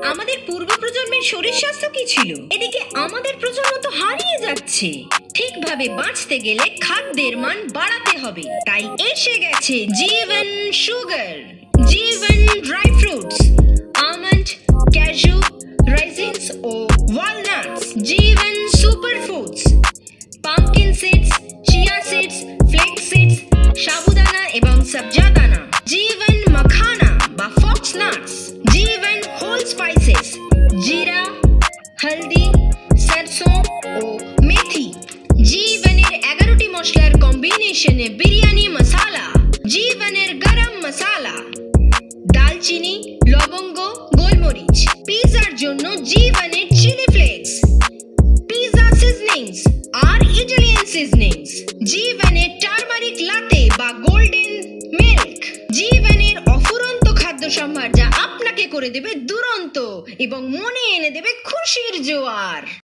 আমাদের পূর্ব প্রজন্মের শরীর স্বাস্থ্য কি ছিল, এদিকে আমাদের প্রজন্ম তো হারিয়ে যাচ্ছে। ঠিকভাবে বাঁচতে গেলে খাদ্যের মান বাড়াতে হবে, তাই এসে গেছে Jeevan sugar. Jeevan dry fruits, almond, cashew, raisins ও walnuts. Jeevan super foods, pumpkin seeds, chia seeds, flax seeds, সাবুদানা এবং সবজা দানা। জীবন মাখানা বা fox nuts. Jeevan whole spices, জিরা, হলদি, সরসোं ও মেথি। জীবনের 11টি মশলার কম্বিনেশনে বিরিয়ানি মশালা। জীবনের গরম মশালা, দালচিনি, লবঙ্গ, গোলমরিচ। পিৎজার জন্য জীবনের চিলি ফ্লেক্স, পিৎজা সিজনিংস আর ইটালিয়ান সিজনিংস। জীবনের টারমারিক লাতে বা গোল্ডেন মিল্ক। জীবনের অফুরন্ত খাদ্য সম্ভার, যা আপনাকে করে দেবে দুরন্ত এবং মনে এনে দেবে খুশির জোয়ার।